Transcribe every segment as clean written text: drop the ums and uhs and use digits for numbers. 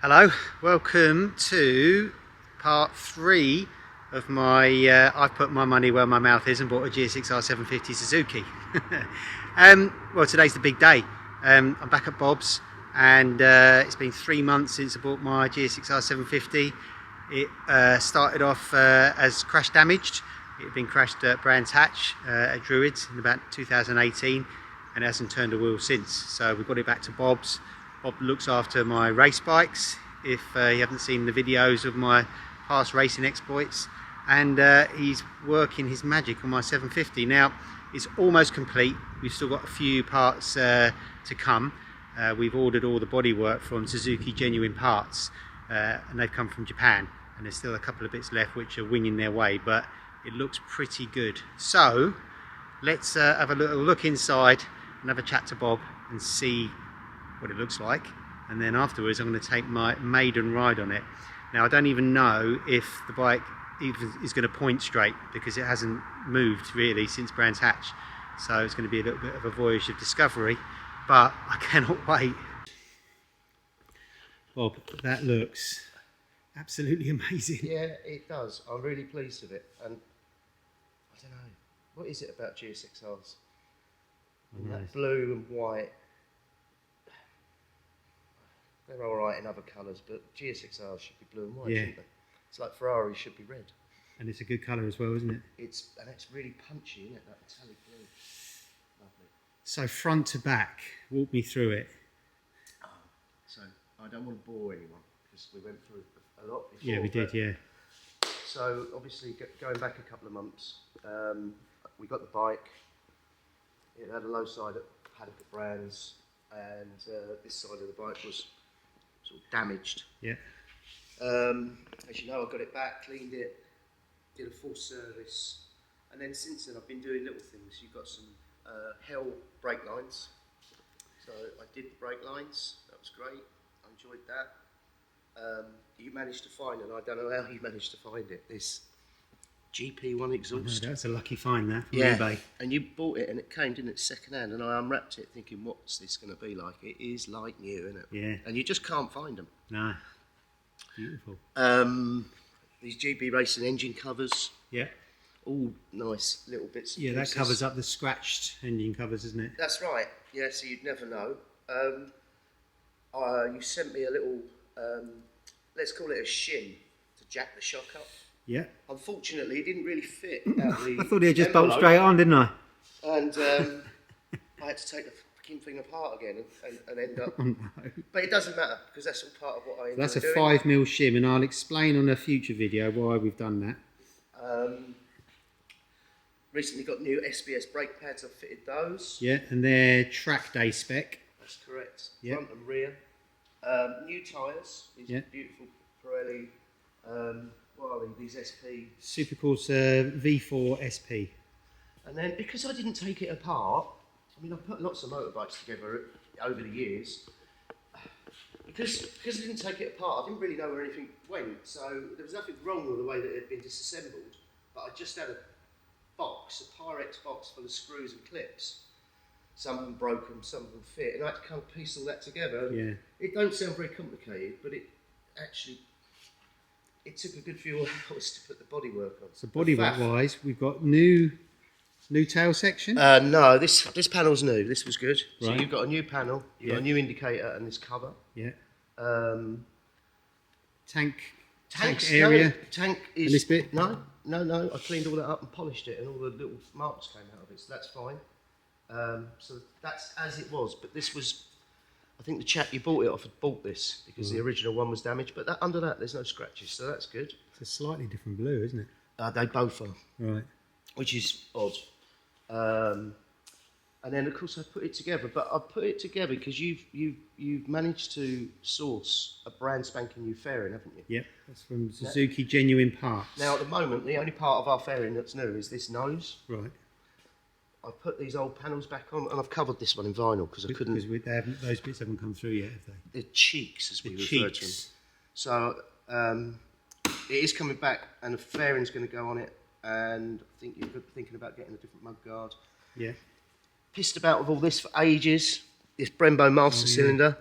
Hello, welcome to part 3 of my I've put my money where my mouth is and bought a GSX-R750 Suzuki. Well, today's the big day. I'm back at Bob's and it's been 3 months since I bought my GSX-R750. It started off as crash damaged. It had been crashed at Brands Hatch at Druids in about 2018 and it hasn't turned a wheel since. So we got it back to Bob's. Bob looks after my race bikes, if you haven't seen the videos of my past racing exploits, and he's working his magic on my 750. Now, it's almost complete. We've still got a few parts to come. We've ordered all the bodywork from Suzuki Genuine Parts, and they've come from Japan, and there's still a couple of bits left which are winging their way, but it looks pretty good. So, let's have a little look inside and have a chat to Bob and see what it looks like, and then afterwards I'm going to take my maiden ride on it. Now I don't even know if the bike even is going to point straight because it hasn't moved really since Brands Hatch, so it's going to be a little bit of a voyage of discovery, but I cannot wait. Bob, that looks absolutely amazing. Yeah, it does. I'm really pleased with it, and I don't know, what is it about GSX-Rs? That blue and white, they're alright in other colours, but GSX-Rs should be blue and white, shouldn't they? It's like Ferrari should be red. And it's a good colour as well, isn't it? It's really punchy, isn't it? That metallic blue. Lovely. So front to back, walk me through it. So I don't want to bore anyone because we went through a lot before. Yeah, we did, yeah. So obviously going back a couple of months, we got the bike. It had a low side at Paddock at Brands, and this side of the bike was sort of damaged. Yeah. As you know, I got it back, cleaned it, did a full service, and then since then I've been doing little things. You've got some Hell brake lines, so I did the brake lines. That was great. I enjoyed that. You managed to find, and I don't know how you managed to find it, this GP1 exhaust. That's a lucky find there from Yeah, eBay. and you bought it and it came, didn't it, second hand, and I unwrapped it thinking, what's this going to be like? It is like new, isn't it? Yeah. And you just can't find them. No. Beautiful. These GB Racing engine covers. Yeah. All nice little bits and Yeah, pieces. that covers up the scratched engine covers, isn't it? That's right. Yeah, so you'd never know. You sent me a little, let's call it a shim to jack the shock up. Yeah. Unfortunately, it didn't really fit out the I thought he'd just bolt straight on, didn't I? And I had to take the fucking thing apart again and end up. Oh, no. But it doesn't matter because that's all part of what I enjoy That's a doing. 5mm shim, and I'll explain on a future video why we've done that. Recently got new SBS brake pads. I've fitted those. Yeah, and they're track day spec. That's correct. Yeah. Front and rear. New tyres. These beautiful Pirelli. What are these SP? Supercourse V4 SP. And then because I didn't take it apart, I mean, I've put lots of motorbikes together over the years. Because I didn't take it apart, I didn't really know where anything went. So there was nothing wrong with the way that it had been disassembled. But I just had a box, a Pyrex box full of screws and clips. Some of them broken, some of them fit, and I had to kind of piece all that together. Yeah. It don't sound very complicated, but it took a good few hours to put the bodywork on. So bodywork wise, we've got new tail section. No, this panel's new. This was good. So Right. you've got a new panel, you've got a new indicator, and this cover. Yeah. Tank area. No, tank is And this bit? No. I cleaned all that up and polished it, and all the little marks came out of it. So that's fine. So that's as it was. But this was, I think the chap you bought it off had bought this because the original one was damaged. But under that, there's no scratches, so that's good. It's a slightly different blue, isn't it? They both are. Right. Which is odd. And then of course I put it together, but I put it together because you've managed to source a brand spanking new fairing, haven't you? Yep, that's from Suzuki Genuine Parts. Now at the moment, the only part of our fairing that's new is this nose. Right. I've put these old panels back on, and I've covered this one in vinyl because I couldn't. Because those bits haven't come through yet, have they? The cheeks, as we refer to them. So it is coming back, and the fairing's going to go on it. And I think you're thinking about getting a different mud guard. Yeah. Pissed about with all this for ages. This Brembo master cylinder.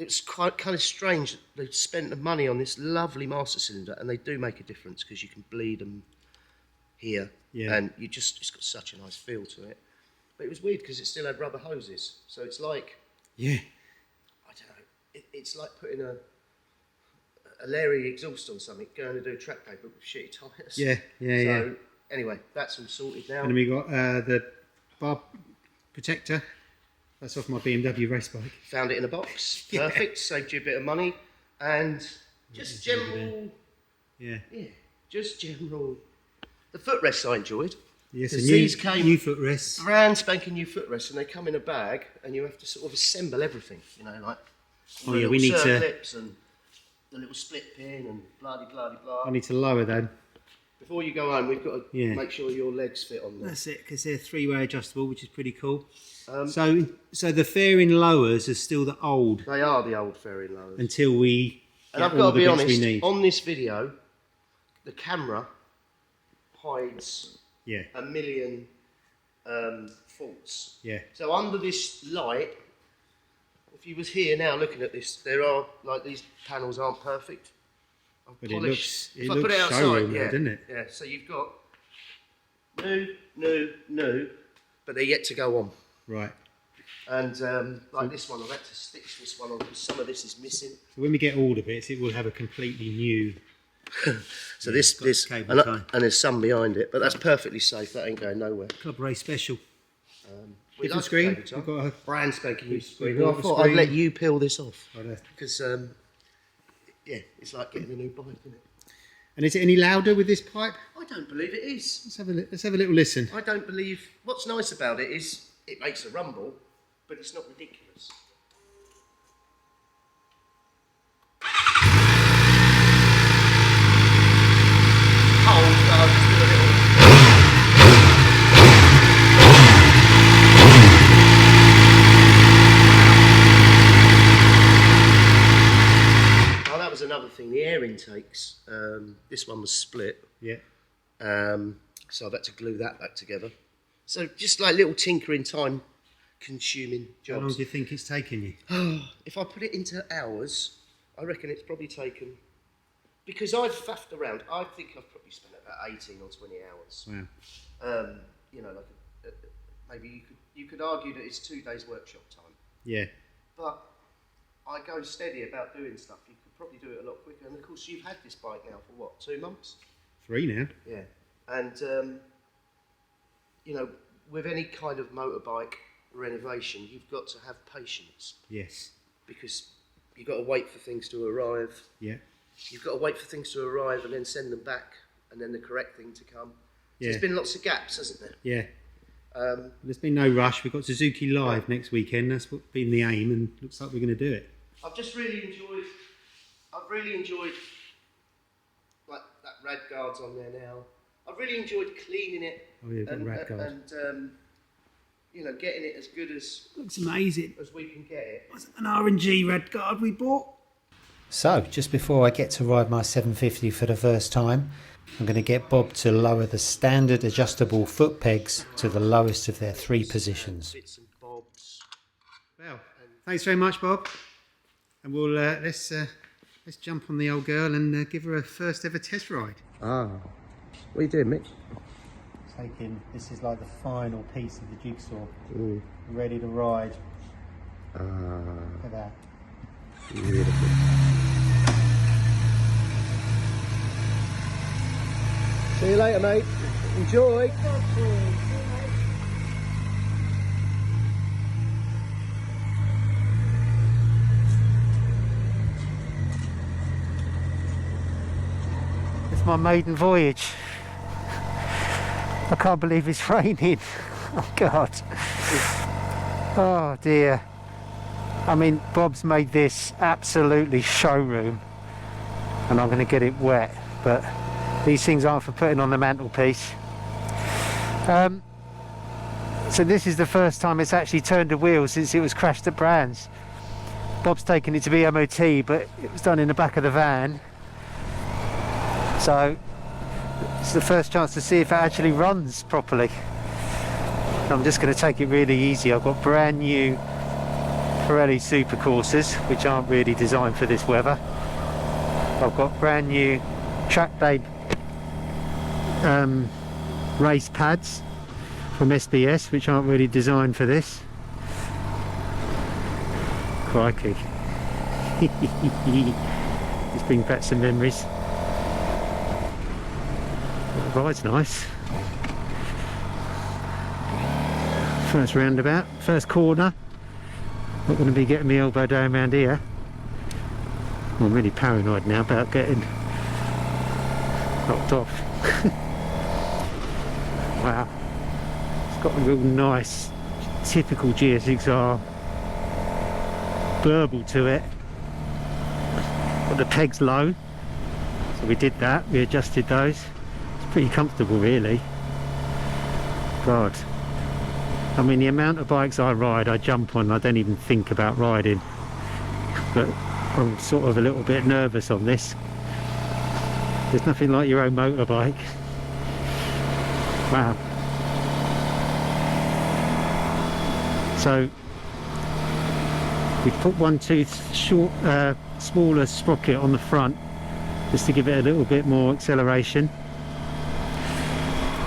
it's quite kind of strange. They spent the money on this lovely master cylinder, and they do make a difference because you can bleed them here, and it's got such a nice feel to it. But it was weird because it still had rubber hoses, so it's like, I don't know, it's like putting a Larry exhaust on something, going to do track paper with shitty tyres. So anyway, that's all sorted now. And then we got the bar protector. That's off my BMW race bike. Found it in a box. Perfect. Saved you a bit of money. And just general... just general... The footrests I enjoyed. Yes, these came new footrests. Brand spanking new footrests, and they come in a bag, and you have to sort of assemble everything, you know, like... we need to... and the little split pin and blah-de-blah-de-blah. I need to lower them. Before you go home, we've got to make sure your legs fit on them. That's it, because they're three-way adjustable, which is pretty cool. So the fairing lowers are still the old. They are the old fairing lowers. Until we and I've got to be honest, on this video, the camera hides a million faults. So under this light, if you was here now looking at this, there are, like, these panels aren't perfect. But it looks showroom, doesn't it? Yeah, so you've got new, but they're yet to go on. Right. And like this one, I've had to stitch this one on because some of this is missing. So when we get all the bits, it will have a completely new... So this and there's some behind it, but that's perfectly safe. That ain't going nowhere. Club race special. Different like screen. We've got a brand spanking new screen. I thought I'd let you peel this off because it's like getting a new bike, isn't it? And is it any louder with this pipe? I don't believe it is. Let's have a little listen. I don't believe. What's nice about it is it makes a rumble, but it's not ridiculous. Another thing, the air intakes. This one was split. So I've had to glue that back together. So just like little tinkering, time-consuming jobs. How long do you think it's taken you? If I put it into hours, I reckon it's probably taken. Because I've faffed around, I think I've probably spent about 18 or 20 hours. Wow. You know, like maybe you could argue that it's 2 days workshop time. Yeah. But I go steady about doing stuff. You could probably do it a lot quicker. And of course, you've had this bike now for what, 2 months? 3 now. Yeah. And, you know, with any kind of motorbike renovation, you've got to have patience. Yes. Because you've got to wait for things to arrive. Yeah. You've got to wait for things to arrive and then send them back and then the correct thing to come. So Yeah. there's been lots of gaps, hasn't there? Yeah. There's been no rush. We've got Suzuki Live next weekend. That's what's been the aim, and looks like we're going to do it. I've really enjoyed like that rad guard's on there now. I've really enjoyed cleaning it and you know, getting it as good as looks amazing as we can get it. Was it an R&G rad guard we bought? So just before I get to ride my 750 for the first time, I'm going to get Bob to lower the standard adjustable foot pegs to the lowest of their 3 positions. Bits and bobs. Well, thanks very much, Bob. And we'll let's jump on the old girl and give her a first ever test ride. Ah, what are you doing, Mick? This is like the final piece of the jigsaw. Ready to ride. Look at that. Beautiful. See you later, mate. Enjoy. It's my maiden voyage. I can't believe it's raining. Oh God. Oh dear. I mean, Bob's made this absolutely showroom, and I'm going to get it wet, but these things aren't for putting on the mantelpiece. So this is the first time it's actually turned a wheel since it was crashed at Brands. Bob's taken it to be MOT, but it was done in the back of the van. So it's the first chance to see if it actually runs properly. I'm just going to take it really easy. I've got brand new Pirelli Super Coursers, which aren't really designed for this weather. I've got brand new track day race pads from SBS, which aren't really designed for this. Crikey. Just bring back some memories. The ride's nice. First roundabout, first corner. Not going to be getting my elbow down around here. I'm really paranoid now about getting knocked off. Wow. It's got a real nice, typical GSX-R burble to it. Got the pegs low, so we did that, we adjusted those. It's pretty comfortable really. God. I mean, the amount of bikes I ride, I jump on, I don't even think about riding. But I'm sort of a little bit nervous on this. There's nothing like your own motorbike. Wow. So we put one tooth short, smaller sprocket on the front just to give it a little bit more acceleration,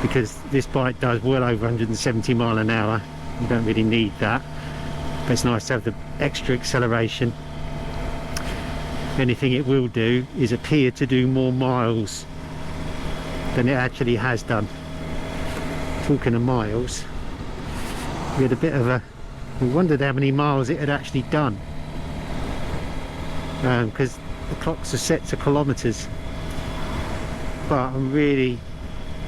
because this bike does well over 170 mile an hour. You don't really need that, but it's nice to have the extra acceleration. Anything it will do is appear to do more miles than it actually has done. Talking of miles, we had a bit of we wondered how many miles it had actually done, because the clocks are set to kilometres, but I'm really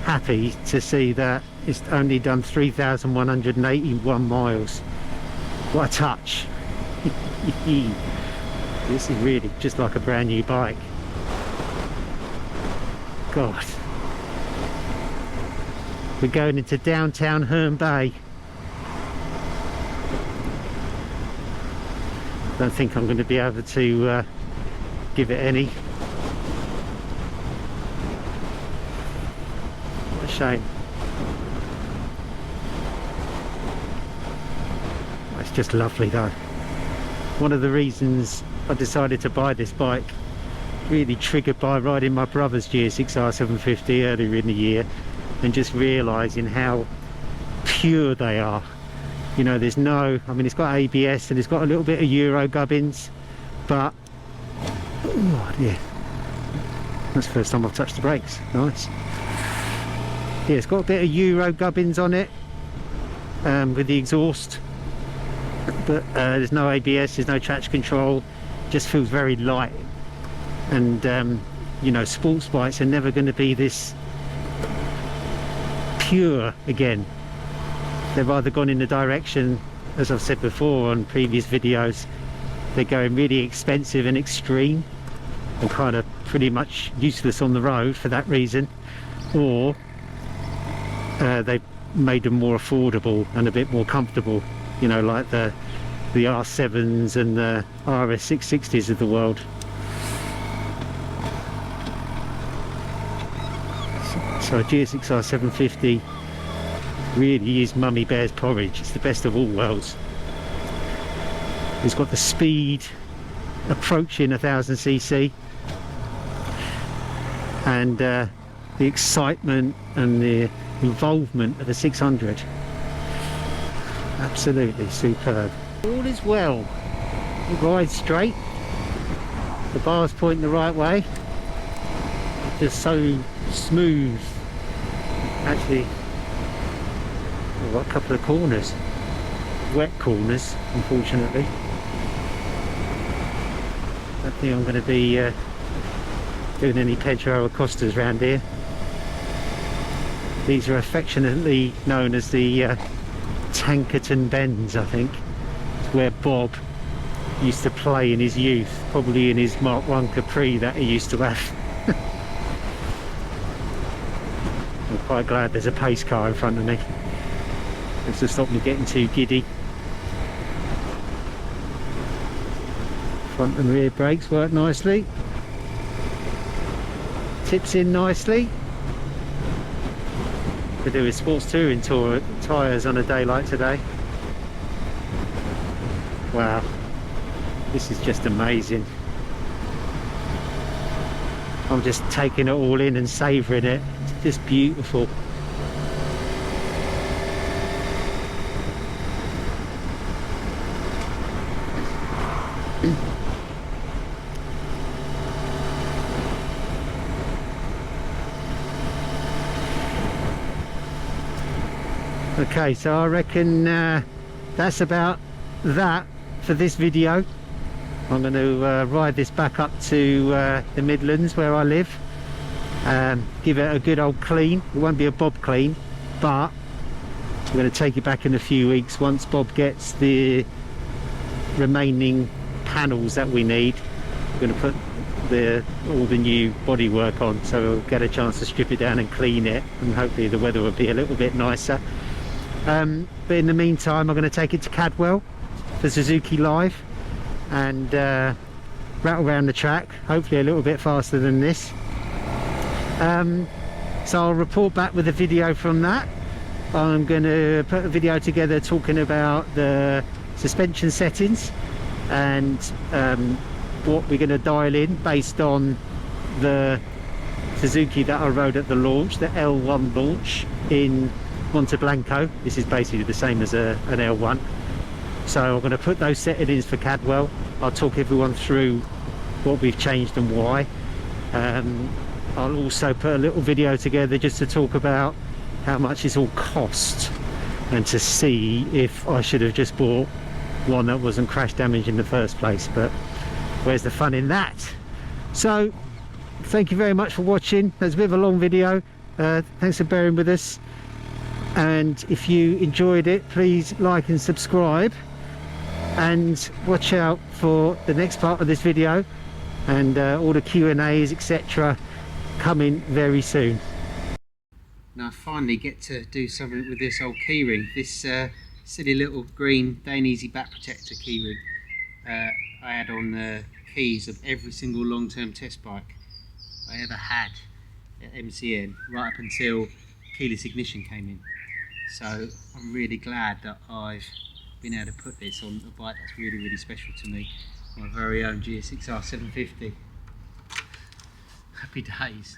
happy to see that it's only done 3,181 miles. What a touch. This is really just like a brand new bike. God. We're going into downtown Herne Bay. Don't think I'm going to be able to give it any. What a shame. It's just lovely though. One of the reasons I decided to buy this bike, really triggered by riding my brother's GSX-R750 earlier in the year and just realising how pure they are. You know, there's no, I mean, it's got ABS and it's got a little bit of Euro gubbins, but oh dear, that's the first time I've touched the brakes. Nice. Yeah, it's got a bit of Euro gubbins on it with the exhaust, but there's no ABS, there's no traction control. Just feels very light. And you know, sports bikes are never going to be this pure again. They've either gone in the direction, as I've said before on previous videos, they're going really expensive and extreme and kind of pretty much useless on the road for that reason, or they've made them more affordable and a bit more comfortable, you know, like the R7s and the RS660s of the world. So a GSX-R750 really is mummy bear's porridge. It's the best of all worlds. It's got the speed approaching 1000cc and the excitement and the involvement of a 600. Absolutely superb. All is well. It rides straight. The bar's pointing the right way. Just so smooth. Actually, we've got a couple of corners. Wet corners, unfortunately. Don't think I'm going to be doing any Pedro Acostas around here. These are affectionately known as the Tankerton Bends, I think. It's where Bob used to play in his youth, probably in his Mark 1 Capri that he used to have. I'm quite glad there's a pace car in front of me. It's to stop me getting too giddy. Front and rear brakes work nicely. Tips in nicely. To do with sports touring tyres on a day like today. Wow. This is just amazing. I'm just taking it all in and savouring it. It's just beautiful. Okay, so I reckon that's about that for this video. I'm going to ride this back up to the Midlands where I live, give it a good old clean. It won't be a Bob clean, but I'm going to take it back in a few weeks once Bob gets the remaining panels that we need. We're going to put all the new bodywork on, so we'll get a chance to strip it down and clean it, and hopefully the weather will be a little bit nicer. But in the meantime, I'm going to take it to Cadwell for Suzuki Live and rattle around the track, hopefully a little bit faster than this. So I'll report back with a video from that. I'm going to put a video together talking about the suspension settings and what we're going to dial in based on the Suzuki that I rode at the launch, the L1 launch in Monte Blanco. This is basically the same as an L1. So I'm going to put those settings for Cadwell. I'll talk everyone through what we've changed and why. I'll also put a little video together just to talk about how much it's all cost and to see if I should have just bought one that wasn't crash damaged in the first place, but where's the fun in that? So thank you very much for watching. That's a bit of a long video. Thanks for bearing with us, and if you enjoyed it, please like and subscribe, and watch out for the next part of this video and all the Q&As etc coming very soon. Now I finally get to do something with this old keyring, this silly little green Dainese back protector keyring. I had on the keys of every single long-term test bike I ever had at MCN, right up until keyless ignition came in. So I'm really glad that I've been able to put this on a bike that's really, really special to me, my very own GSX-R750. Happy days.